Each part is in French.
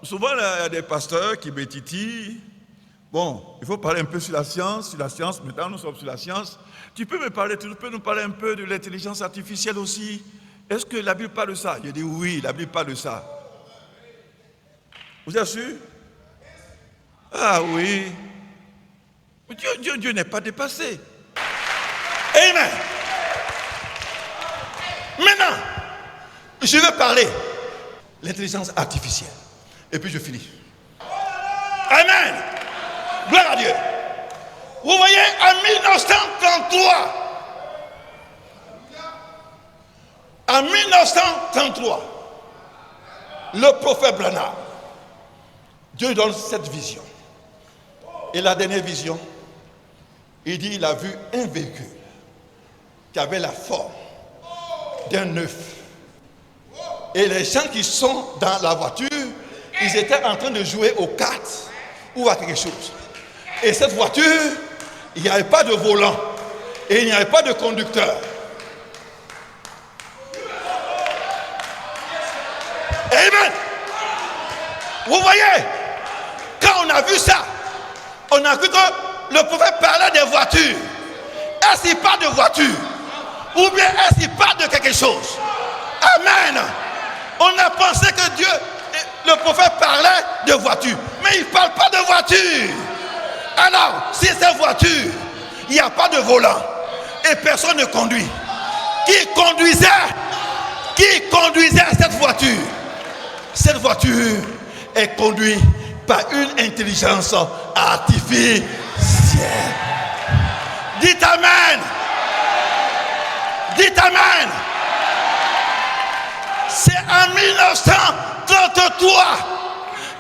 Souvent, il y a des pasteurs qui me titillent. Bon, il faut parler un peu sur la science. Maintenant, nous sommes sur la science. Tu peux nous parler un peu de l'intelligence artificielle aussi? Est-ce que la Bible parle de ça? Je dis oui, la Bible parle de ça. Vous êtes sûr? Ah oui. Dieu n'est pas dépassé. Amen. Maintenant, je vais parler de l'intelligence artificielle. Et puis je finis. Amen. Gloire à Dieu. Vous voyez, en 1933, le prophète Branham, Dieu donne cette vision. Et la dernière vision, il dit qu'il a vu un véhicule qui avait la forme d'un œuf. Et les gens qui sont dans la voiture, ils étaient en train de jouer aux cartes ou à quelque chose. Et cette voiture, il n'y avait pas de volant et il n'y avait pas de conducteur. Amen. Vous voyez, quand on a vu ça, on a cru que le prophète parlait des voitures. Est-ce qu'il parle de voitures? Ou bien est-ce qu'il parle de quelque chose? Amen. On a pensé que Dieu, le prophète parlait de voitures. Mais il ne parle pas de voitures. Alors, si cette voiture, il n'y a pas de volant et personne ne conduit, qui conduisait cette voiture? Cette voiture est conduite par une intelligence artificielle. Dites Amen. Dites Amen. C'est en 1933,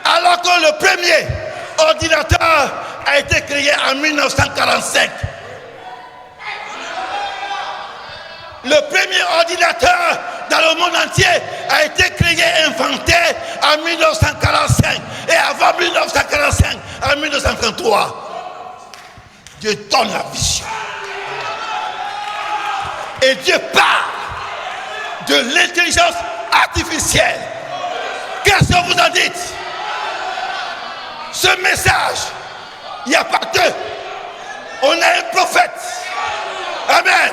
alors que le premier ordinateur a été créé en 1945. Le premier ordinateur dans le monde entier a été créé, inventé en 1945. Et avant 1945, en 1933, Dieu donne la vision. Et Dieu parle de l'intelligence artificielle. Qu'est-ce que vous en dites? Ce message, il n'y a pas que. On a un prophète. Amen.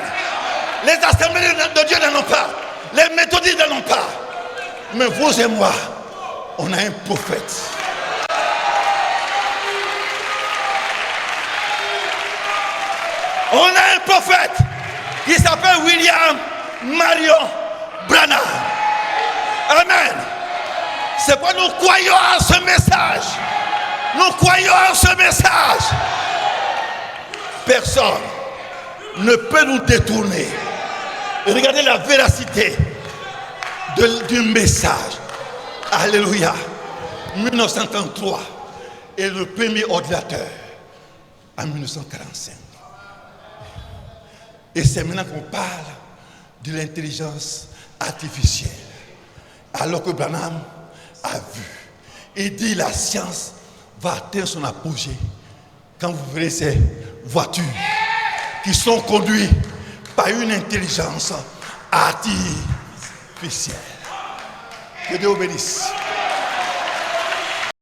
Les assemblées de Dieu n'en ont pas. Les méthodistes n'en ont pas. Mais vous et moi, on a un prophète. On a un prophète qui s'appelle William Marion Branham. Amen. C'est pourquoi nous croyons en ce message. Nous croyons en ce message. Personne ne peut nous détourner. Regardez la véracité du message. Alléluia. 1933 et le premier ordinateur en 1945. Et c'est maintenant qu'on parle de l'intelligence artificielle. Alors que Branham a vu et dit la science va atteindre son apogée quand vous verrez ces voitures qui sont conduites par une intelligence artificielle. Que Dieu vous bénisse.